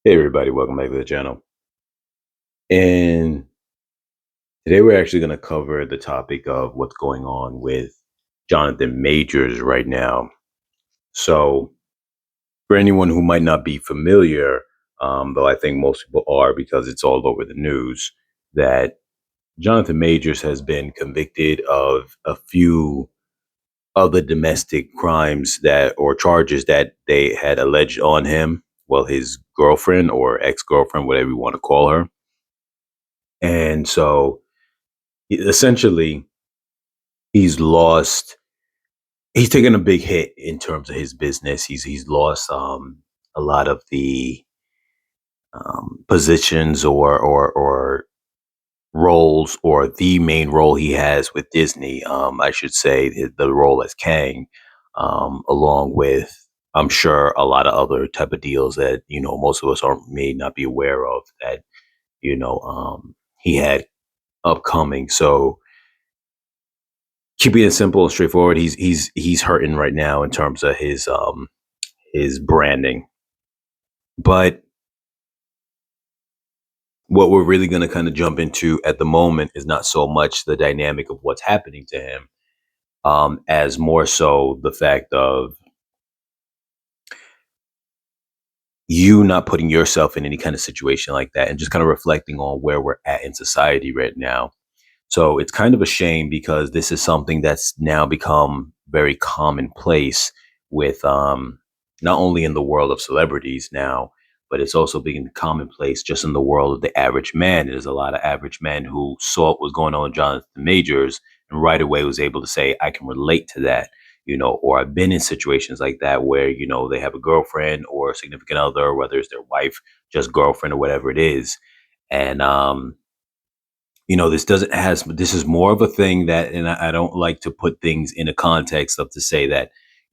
Hey everybody, welcome back to the channel. And today we're actually going to cover the topic of what's going on with Jonathan Majors right now. So, for anyone who might not be familiar, though I think most people are because it's all over the news, that Jonathan Majors has been convicted of a few of the domestic crimes that or charges that they had alleged on him. Well, his girlfriend or ex girlfriend, whatever you want to call her. And so essentially he's lost he's taken a big hit in terms of his business. He's lost a lot of the positions or roles, or the main role he has with Disney. I should say the role as Kang, along with, I'm sure, a lot of other type of deals that most of us are may not be aware of that he had upcoming. So keeping it simple and straightforward, he's hurting right now in terms of his branding. But what we're really going to kind of jump into at the moment is not so much the dynamic of what's happening to him, as more so the fact of you not putting yourself in any kind of situation like that, and just kind of reflecting on where we're at in society right now. So it's kind of a shame because this is something that's now become very commonplace with, not only in the world of celebrities now, but it's also being commonplace just in the world of the average man. There's a lot of average men who saw what was going on with Jonathan Majors and right away was able to say, I can relate to that, or I've been in situations like that where, they have a girlfriend or a significant other, whether it's their wife, just girlfriend or whatever it is. And, this is more of a thing that, and I don't like to put things in a context of to say that,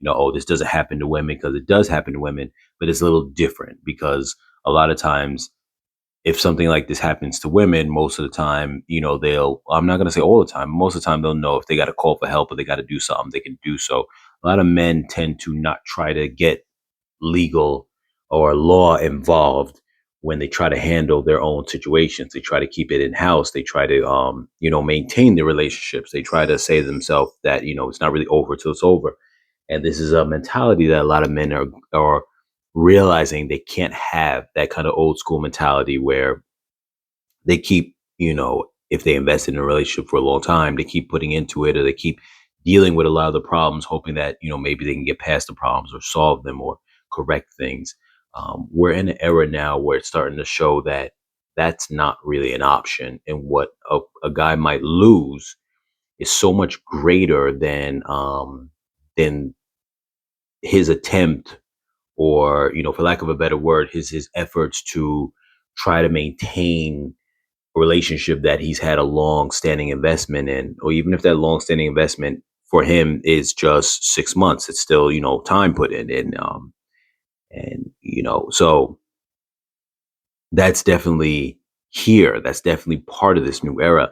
oh, this doesn't happen to women, because it does happen to women, but it's a little different because a lot of times, if something like this happens to women, most of the time, I'm not going to say all the time, most of the time they'll know if they got to call for help or they got to do something, they can do so. A lot of men tend to not try to get legal or law involved when they try to handle their own situations. They try to keep it in house. They try to, maintain their relationships. They try to say to themselves that, it's not really over till it's over. And this is a mentality that a lot of men are realizing they can't have, that kind of old school mentality where they keep, if they invest in a relationship for a long time, they keep putting into it, or they keep dealing with a lot of the problems, hoping that, maybe they can get past the problems or solve them or correct things. We're in an era now where it's starting to show that that's not really an option. And what a guy might lose is so much greater than his attempt, or, for lack of a better word, his efforts to try to maintain relationship that he's had a long standing investment in, or even if that long standing investment for him is just 6 months, it's still, time put in. And, so that's definitely here. That's definitely part of this new era.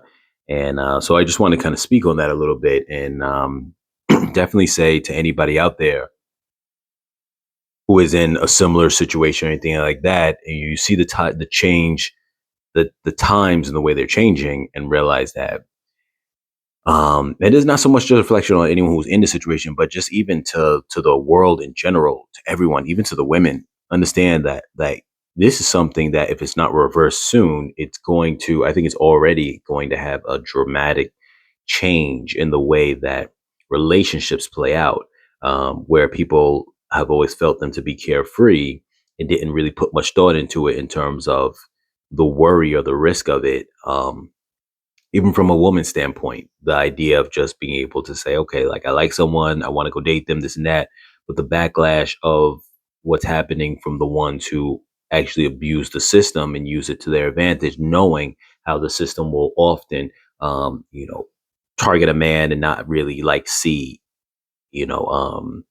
And so I just want to kind of speak on that a little bit, and definitely say to anybody out there who is in a similar situation or anything like that, and you see the change, the times and the way they're changing, and realize that it is not so much just a reflection on anyone who's in the situation, but just even to the world in general, to everyone, even to the women. Understand that, like, this is something that if it's not reversed soon, it's going to. I think it's already going to have a dramatic change in the way that relationships play out, where people have always felt them to be carefree and didn't really put much thought into it in terms of the worry or the risk of it. Even from a woman's standpoint, the idea of just being able to say, okay, like, I like someone, I want to go date them, this and that, but the backlash of what's happening from the ones who actually abuse the system and use it to their advantage, knowing how the system will often, um, you know, target a man and not really like see, you know,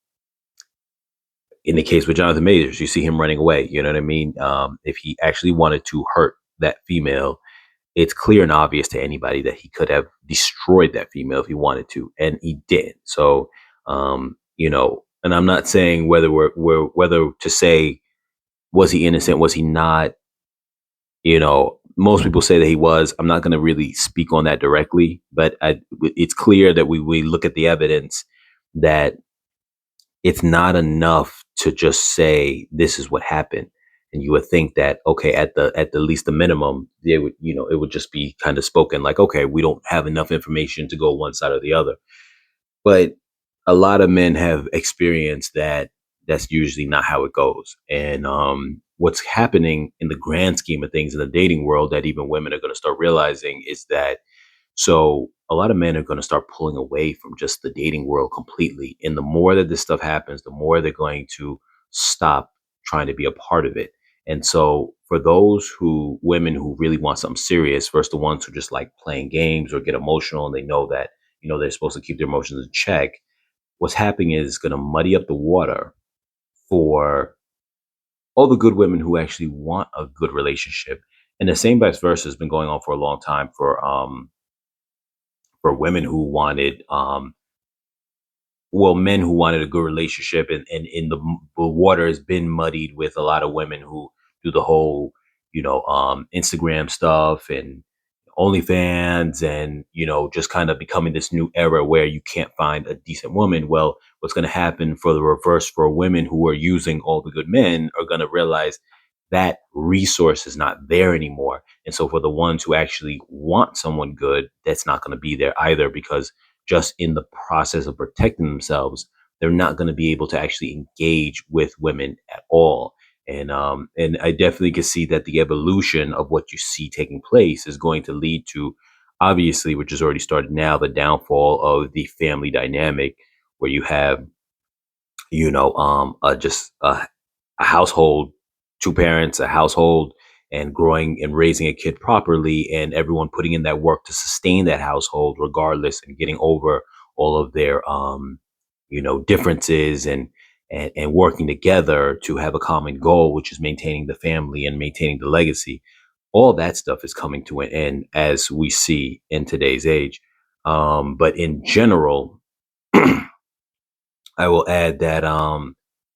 in the case with Jonathan Majors, you see him running away. You know what I mean? If he actually wanted to hurt that female, it's clear and obvious to anybody that he could have destroyed that female if he wanted to, and he didn't. So, and I'm not saying whether we're whether to say Was he innocent? Was he not? Most people say that he was. I'm not going to really speak on that directly, but it's clear that we look at the evidence that it's not enough to just say this is what happened. And you would think that, okay, at the least the minimum, they would, it would just be kind of spoken like, okay, we don't have enough information to go one side or the other. But a lot of men have experienced that that's usually not how it goes. And what's happening in the grand scheme of things in the dating world that even women are going to start realizing is that, so a lot of men are going to start pulling away from just the dating world completely. And the more that this stuff happens, the more they're going to stop trying to be a part of it. And so for those women who really want something serious versus the ones who just like playing games or get emotional and they know that, they're supposed to keep their emotions in check, what's happening is going to muddy up the water for all the good women who actually want a good relationship. And the same vice versa has been going on for a long time for women who wanted men who wanted a good relationship, and in the water has been muddied with a lot of women who do the whole Instagram stuff and OnlyFans, and just kind of becoming this new era where you can't find a decent woman. Well, what's going to happen for the reverse for women who are using all the good men are going to realize that resource is not there anymore. And so for the ones who actually want someone good, that's not going to be there either, because just in the process of protecting themselves, they're not going to be able to actually engage with women at all. And I definitely can see that the evolution of what you see taking place is going to lead to, obviously, which has already started now, the downfall of the family dynamic, where you have, just a household, two parents, a household, and growing and raising a kid properly, and everyone putting in that work to sustain that household, regardless, and getting over all of their, differences, and working together to have a common goal, which is maintaining the family and maintaining the legacy. All that stuff is coming to an end as we see in today's age. But in general, I will add that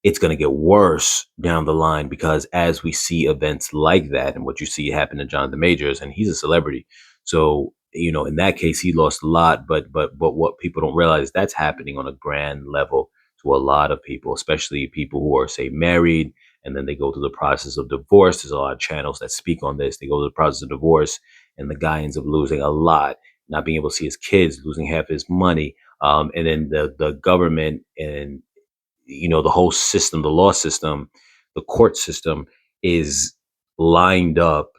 it's going to get worse down the line, because as we see events like that and what you see happen to Jonathan Majors, and he's a celebrity, so in that case he lost a lot, but what people don't realize, that's happening on a grand level to a lot of people, especially people who are, say, married, and then they go through the process of divorce. There's a lot of channels that speak on this. They go through the process of divorce, and the guy ends up losing a lot, not being able to see his kids, losing half his money, and then the government and the whole system, the law system, the court system is lined up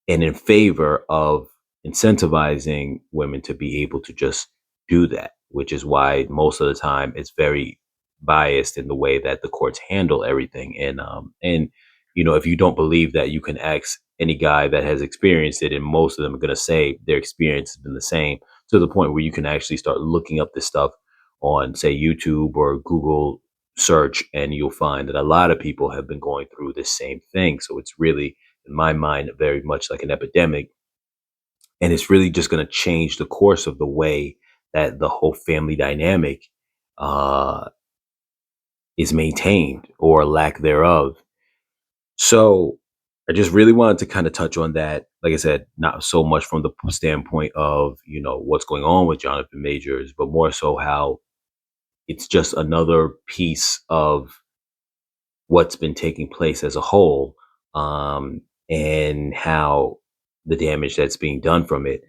and in favor of incentivizing women to be able to just do that, which is why most of the time it's very biased in the way that the courts handle everything. And if you don't believe that, you can ask any guy that has experienced it, and most of them are going to say their experience has been the same, to the point where you can actually start looking up this stuff on, say, YouTube or Google search, and you'll find that a lot of people have been going through the same thing. So it's really, in my mind, very much like an epidemic. And it's really just going to change the course of the way that the whole family dynamic uh, is maintained, or lack thereof. So I just really wanted to kind of touch on that. Like I said, not so much from the standpoint of, what's going on with Jonathan Majors, but more so how it's just another piece of what's been taking place as a whole, and how the damage that's being done from it.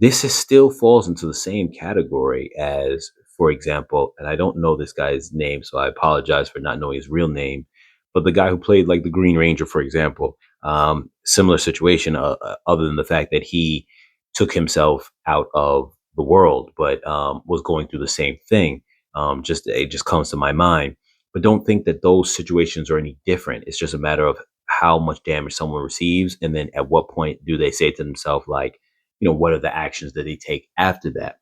This is still falls into the same category as, for example, and I don't know this guy's name, so I apologize for not knowing his real name, but the guy who played like the Green Ranger, for example, similar situation, other than the fact that he took himself out of the world, but was going through the same thing. Just it just comes to my mind, but don't think that those situations are any different. It's just a matter of how much damage someone receives, and then at what point do they say to themselves, like, what are the actions that they take after that?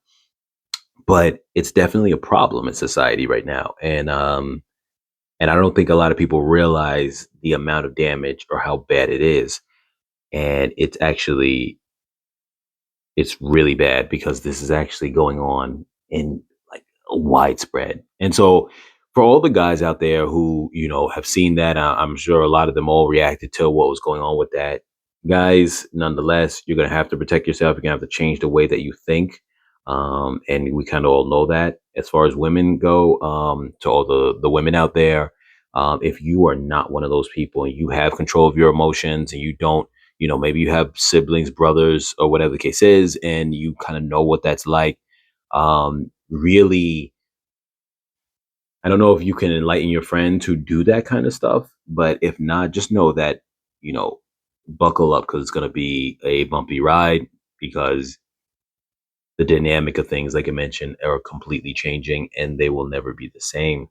But it's definitely a problem in society right now, and I don't think a lot of people realize the amount of damage or how bad it is. And it's really bad, because this is actually going on in, like, widespread. And so for all the guys out there who, have seen that, I'm sure a lot of them all reacted to what was going on with that. Guys, nonetheless, you're going to have to protect yourself. You're going to have to change the way that you think. And we kind of all know that. As far as women go, to all the women out there, if you are not one of those people and you have control of your emotions and you don't, maybe you have siblings, brothers, or whatever the case is, and you kind of know what that's like, really, I don't know if you can enlighten your friend to do that kind of stuff, but if not, just know that, you know, buckle up because it's going to be a bumpy ride because the dynamic of things, like I mentioned, are completely changing and they will never be the same.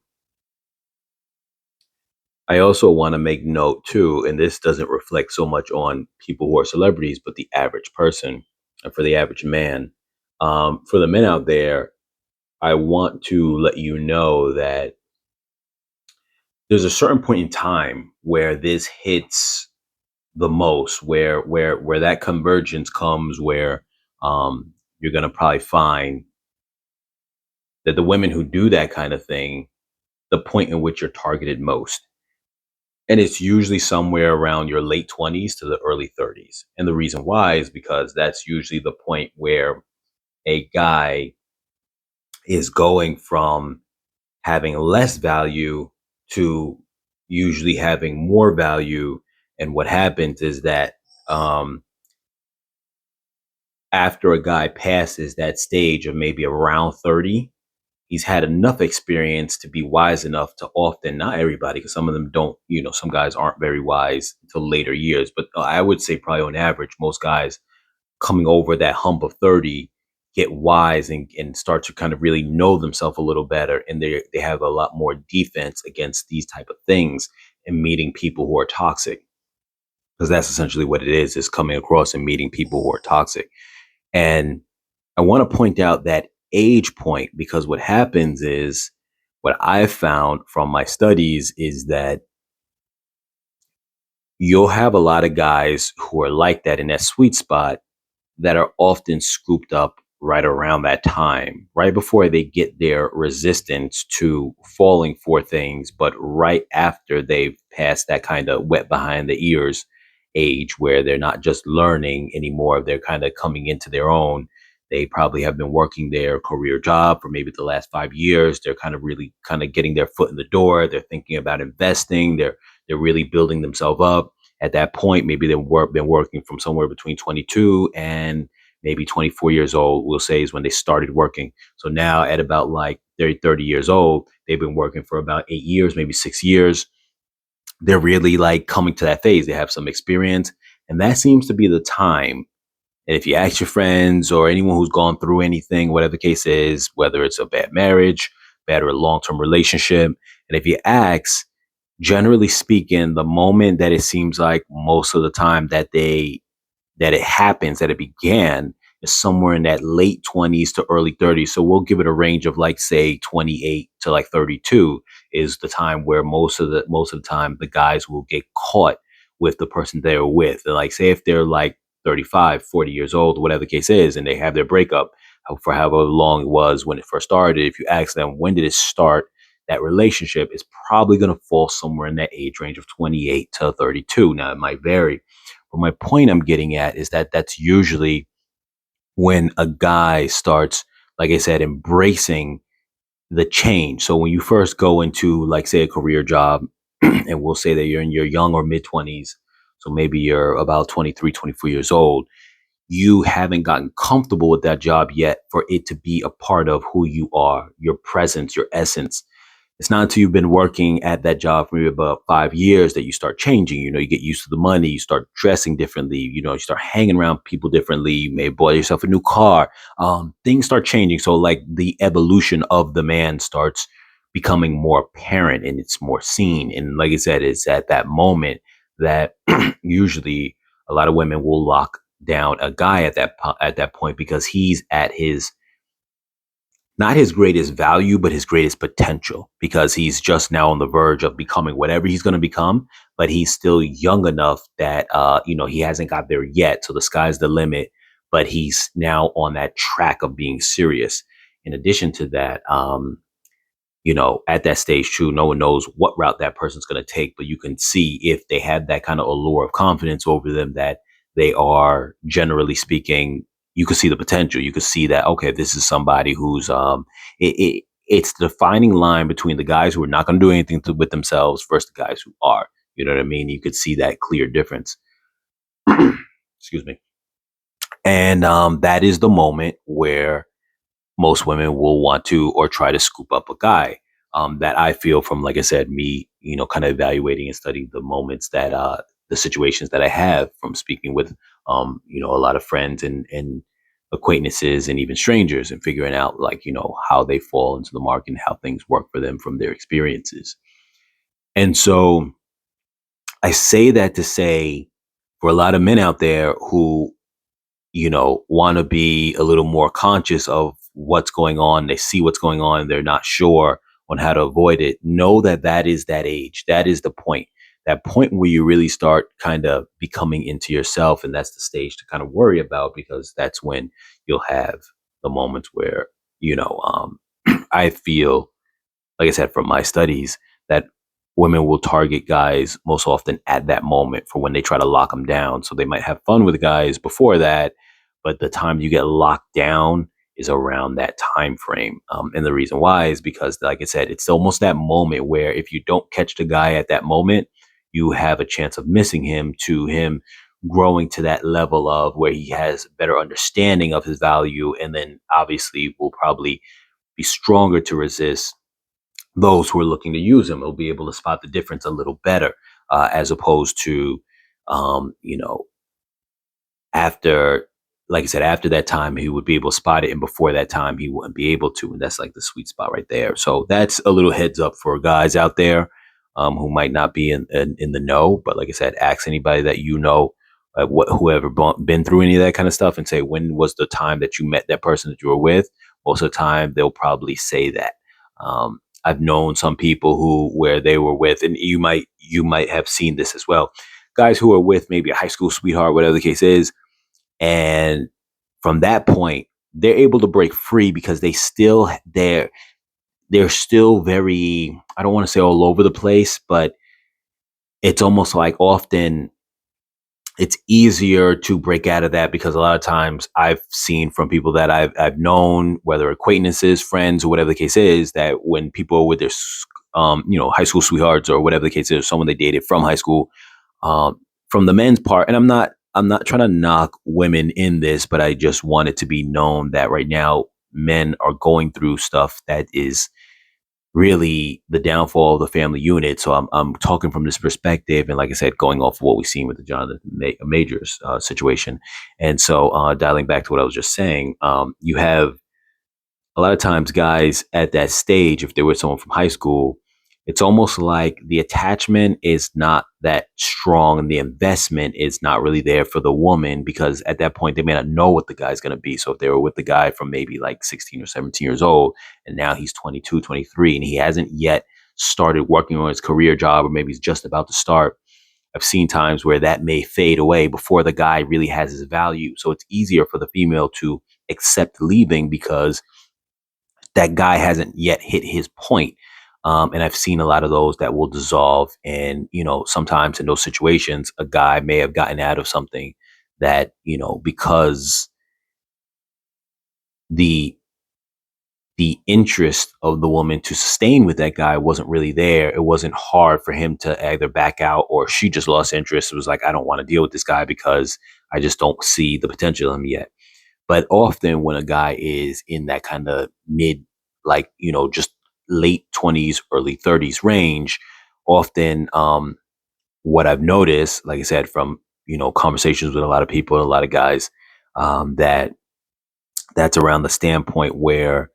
I also want to make note too, and this doesn't reflect so much on people who are celebrities, but the average person, and for the average man. For the men out there, I want to let you know that there's a certain point in time where this hits the most, where that convergence comes, where you're gonna probably find that the women who do that kind of thing, the point in which you're targeted most. And it's usually somewhere around your late 20s to the early 30s. And the reason why is because that's usually the point where a guy is going from having less value to usually having more value. And what happens is that um, after a guy passes that stage of maybe around 30, he's had enough experience to be wise enough to often, not everybody, because some of them don't, some guys aren't very wise until later years, but I would say probably on average, most guys coming over that hump of 30 get wise and start to kind of really know themselves a little better, and they have a lot more defense against these type of things and meeting people who are toxic, because that's essentially what it is coming across and meeting people who are toxic. And I want to point out that age point because what happens is what I've found from my studies is that you'll have a lot of guys who are like that in that sweet spot that are often scooped up right around that time, right before they get their resistance to falling for things, but right after they've passed that kind of wet behind the ears age where they're not just learning anymore, they're kind of coming into their own. They probably have been working their career job for maybe the last 5 years. They're kind of really kind of getting their foot in the door. They're thinking about investing. They're really building themselves up at that point. Maybe been working from somewhere between 22 and maybe 24 years old, we'll say, is when they started working. So now at about like 30 years old, they've been working for about 8 years, maybe 6 years. They're really like coming to that phase. They have some experience. And that seems to be the time. And if you ask your friends or anyone who's gone through anything, whatever the case is, whether it's a bad marriage, bad or long term relationship, and if you ask, generally speaking, the moment that it seems like most of the time that it happens, that it began, is somewhere in that late 20s to early 30s. So we'll give it a range of like say 28 to like 32 is the time where most of the time the guys will get caught with the person they're with. And like say if they're like 35, 40 years old, whatever the case is, and they have their breakup for however long it was when it first started, if you ask them when did it start, that relationship is probably going to fall somewhere in that age range of 28 to 32. Now it might vary, but my point I'm getting at is that that's usually when a guy starts, like I said, embracing the change. So when you first go into, like, say, a career job, and we'll say that you're in your young or mid 20s, so maybe you're about 23, 24 years old, you haven't gotten comfortable with that job yet for it to be a part of who you are, your presence, your essence. It's not until you've been working at that job for maybe about 5 years that you start changing. You get used to the money, you start dressing differently, you start hanging around people differently. You may buy yourself a new car. Things start changing. So, like, the evolution of the man starts becoming more apparent and it's more seen. And like I said, it's at that moment that usually a lot of women will lock down a guy at that point because he's at his not his greatest value, but his greatest potential because he's just now on the verge of becoming whatever he's going to become. But he's still young enough that, he hasn't got there yet. So the sky's the limit, but he's now on that track of being serious. In addition to that, at that stage, true, no one knows what route that person's going to take, but you can see if they have that kind of allure of confidence over them that they are, generally speaking, you can see the potential. You can see that, okay, this is somebody who's, it's the defining line between the guys who are not going to do anything with themselves versus the guys who are. You know what I mean? You could see that clear difference. Excuse me. And that is the moment where most women will want to or try to scoop up a guy. That I feel from, like I said, me, kind of evaluating and studying the moments that, the situations that I have from speaking with, a lot of friends and acquaintances and even strangers, and figuring out, like, how they fall into the mark and how things work for them from their experiences. And so I say that to say, for a lot of men out there who, want to be a little more conscious of what's going on. They see what's going on. They're not sure on how to avoid it. Know that that is that age. That is the point. That point where you really start kind of becoming into yourself. And that's the stage to kind of worry about, because that's when you'll have the moments where, I feel, like I said, from my studies, that women will target guys most often at that moment for when they try to lock them down. So they might have fun with guys before that, but the time you get locked down is around that time frame. And the reason why is because, like I said, it's almost that moment where if you don't catch the guy at that moment, you have a chance of missing him, to him growing to that level of where he has better understanding of his value, and then obviously will probably be stronger to resist those who are looking to use him. Will be able to spot the difference a little better, as opposed to, um, you know, after, like I said, after that time, he would be able to spot it. And before that time, he wouldn't be able to. And that's like the sweet spot right there. So that's a little heads up for guys out there, who might not be in the know. But like I said, ask anybody that whoever been through any of that kind of stuff, and say, when was the time that you met that person that you were with? Most of the time, they'll probably say that. I've known some people where they were with, and you might have seen this as well. Guys who are with maybe a high school sweetheart, whatever the case is, and from that point, they're able to break free because they're still very, I don't want to say all over the place, but it's almost like often it's easier to break out of that, because a lot of times I've seen from people that I've known, whether acquaintances, friends, or whatever the case is, that when people are with their high school sweethearts, or whatever the case is, someone they dated from high school, um, from the men's part, and I'm not trying to knock women in this, but I just want it to be known that right now men are going through stuff that is really the downfall of the family unit. So I'm talking from this perspective, and like I said, going off of what we've seen with the Jonathan Majors situation, and so dialing back to what I was just saying, you have a lot of times guys at that stage, if they were someone from high school, it's almost like the attachment is not that strong and the investment is not really there for the woman, because at that point they may not know what the guy's going to be. So if they were with the guy from maybe like 16 or 17 years old, and now he's 22, 23, and he hasn't yet started working on his career job, or maybe he's just about to start, I've seen times where that may fade away before the guy really has his value. So it's easier for the female to accept leaving because that guy hasn't yet hit his point. And I've seen a lot of those that will dissolve. And, sometimes in those situations, a guy may have gotten out of something that, because the the interest of the woman to sustain with that guy wasn't really there. It wasn't hard for him to either back out, or she just lost interest. It was like, I don't want to deal with this guy because I just don't see the potential in him yet. But often when a guy is in that kind of mid, like, just late 20s, early 30s range, often, what I've noticed, like I said, from, conversations with a lot of people and a lot of guys, that's around the standpoint where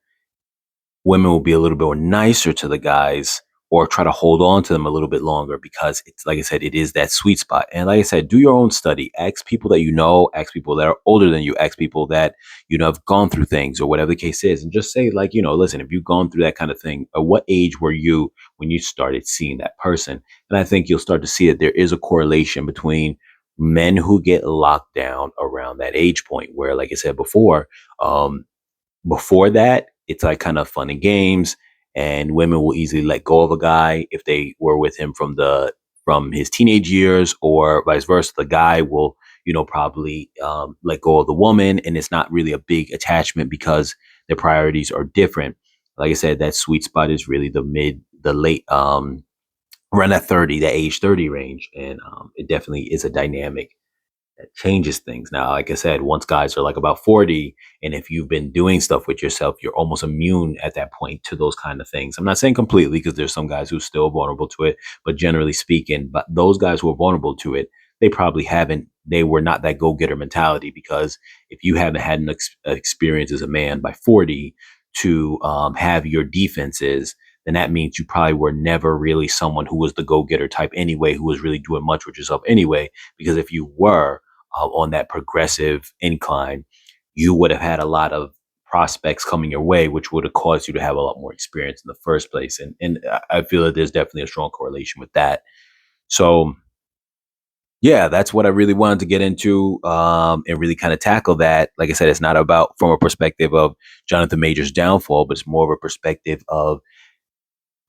women will be a little bit more nicer to the guys, or try to hold on to them a little bit longer, because it's, like I said, it is that sweet spot. And like I said, do your own study. Ask people that ask people that are older than you, ask people that have gone through things, or whatever the case is, and just say, like, listen, if you've gone through that kind of thing, at what age were you when you started seeing that person? And I think you'll start to see that there is a correlation between men who get locked down around that age point, where, like I said before, before that, it's like kind of fun and games. and women will easily let go of a guy if they were with him from his teenage years, or vice versa. The guy will, probably let go of the woman, and it's not really a big attachment because their priorities are different. Like I said, that sweet spot is really the late, around that 30, that age 30 range, and it definitely is a dynamic that changes things. Now, like I said, once guys are like about 40, and if you've been doing stuff with yourself, you're almost immune at that point to those kind of things. I'm not saying completely, because there's some guys who are still vulnerable to it, but generally speaking, but those guys who are vulnerable to it, they were not that go getter mentality, because if you haven't had an experience as a man by 40 to have your defenses, then that means you probably were never really someone who was the go getter type anyway, who was really doing much with yourself anyway. Because if you were, on that progressive incline, you would have had a lot of prospects coming your way, which would have caused you to have a lot more experience in the first place. And I feel that there's definitely a strong correlation with that. So yeah, that's what I really wanted to get into, and really kind of tackle that. Like I said, it's not about from a perspective of Jonathan Major's downfall, but it's more of a perspective of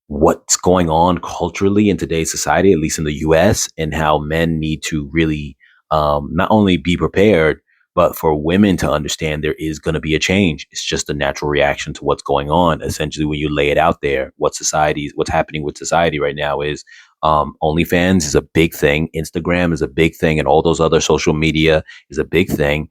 what's going on culturally in today's society, at least in the US, and how men need to really, not only be prepared, but for women to understand there is going to be a change. It's just a natural reaction to what's going on. Essentially, when you lay it out there, what's happening with society right now is, OnlyFans is a big thing, Instagram is a big thing, and all those other social media is a big thing.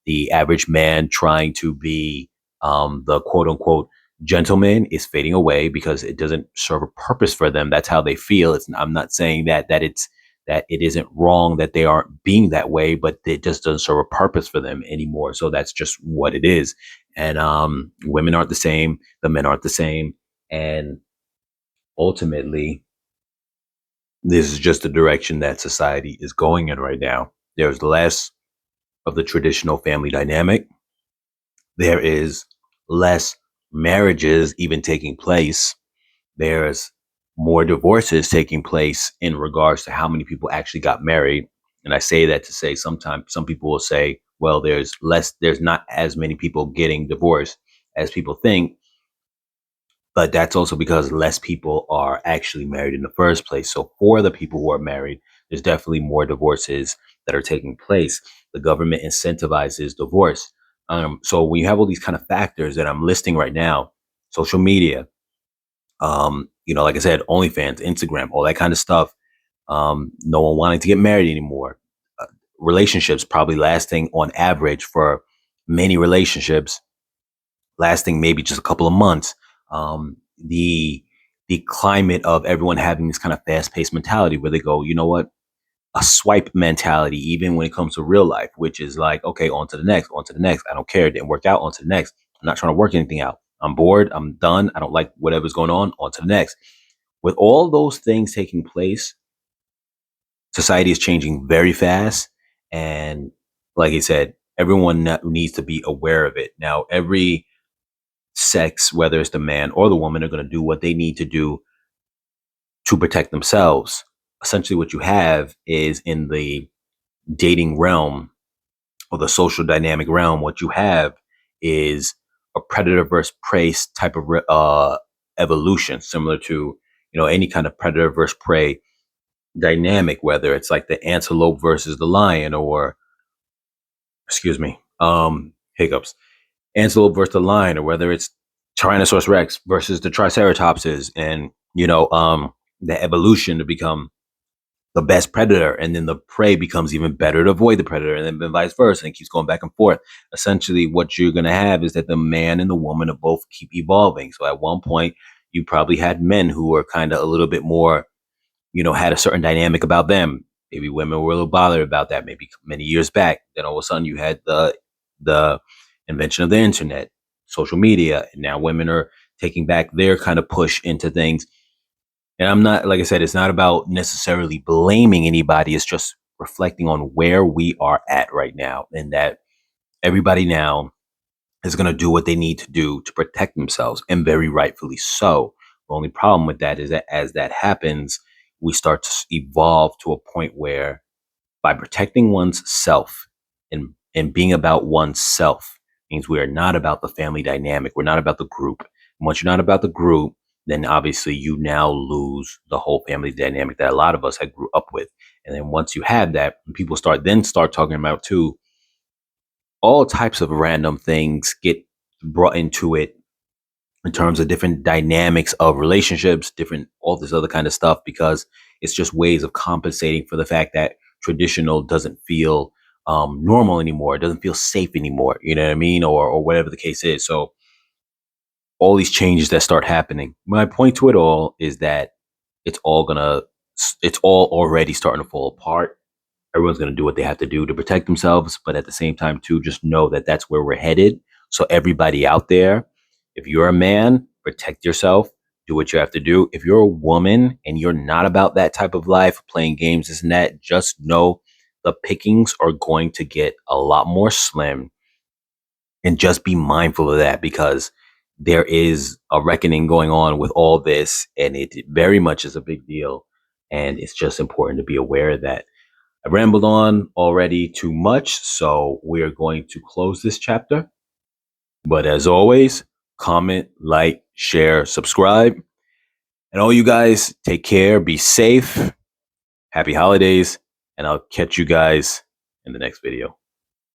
The average man trying to be, the quote unquote gentleman is fading away because it doesn't serve a purpose for them. That's how they feel. I'm not saying that it isn't wrong that they aren't being that way, but it just doesn't serve a purpose for them anymore. So that's just what it is. And women aren't the same, the men aren't the same, and ultimately, this is just the direction that society is going in right now. There's less of the traditional family dynamic. There is less marriages even taking place. There's more divorces taking place in regards to how many people actually got married. And I say that to say sometimes some people will say, well, there's not as many people getting divorced as people think. But that's also because less people are actually married in the first place. So for the people who are married, there's definitely more divorces that are taking place. The government incentivizes divorce. So when you have all these kind of factors that I'm listing right now, social media, like I said, OnlyFans, Instagram, all that kind of stuff. No one wanting to get married anymore. Uh, Relationships probably lasting on average for many relationships, lasting maybe just a couple of months. The climate of everyone having this kind of fast paced mentality where they go, you know what, a swipe mentality, even when it comes to real life, which is like, okay, on to the next, on to the next. I don't care. It didn't work out. On to the next. I'm not trying to work anything out. I'm bored. I'm done. I don't like whatever's going on to the next. With all those things taking place, society is changing very fast. And like I said, everyone needs to be aware of it. Now, every sex, whether it's the man or the woman, are going to do what they need to do to protect themselves. Essentially, what you have is in the dating realm or the social dynamic realm, what you have is a predator versus prey type of evolution, similar to any kind of predator versus prey dynamic, whether it's like the antelope versus the lion, or excuse me, hiccups, antelope versus the lion, or whether it's Tyrannosaurus Rex versus the Triceratopses, and the evolution to become the best predator, and then the prey becomes even better to avoid the predator, and then vice versa, and it keeps going back and forth. Essentially, what you're going to have is that the man and the woman will both keep evolving. So at one point, you probably had men who were kind of a little bit more, had a certain dynamic about them. Maybe women were a little bothered about that. Maybe many years back, then all of a sudden you had the invention of the internet, social media, and now women are taking back their kind of push into things. And I'm not, like I said, it's not about necessarily blaming anybody. It's just reflecting on where we are at right now, and that everybody now is going to do what they need to do to protect themselves, and very rightfully so. The only problem with that is that as that happens, we start to evolve to a point where, by protecting one's self and being about oneself, means we are not about the family dynamic. We're not about the group. Once you're not about the group, then obviously you now lose the whole family dynamic that a lot of us had grew up with. And then once you have that, people start talking about too, all types of random things get brought into it in terms of different dynamics of relationships, different all this other kind of stuff, because it's just ways of compensating for the fact that traditional doesn't feel normal anymore. It doesn't feel safe anymore. You know what I mean, or whatever the case is. So all these changes that start happening. My point to it all is that it's all gonna, it's all already starting to fall apart. Everyone's going to do what they have to do to protect themselves, but at the same time too, just know that that's where we're headed. So everybody out there, if you're a man, protect yourself, do what you have to do. If you're a woman and you're not about that type of life, playing games, this and that, just know the pickings are going to get a lot more slim, and just be mindful of that, because there is a reckoning going on with all this, and it very much is a big deal. And it's just important to be aware of that. I rambled on already too much, so we are going to close this chapter. But as always, comment, like, share, subscribe. And all you guys, take care, be safe, happy holidays, and I'll catch you guys in the next video.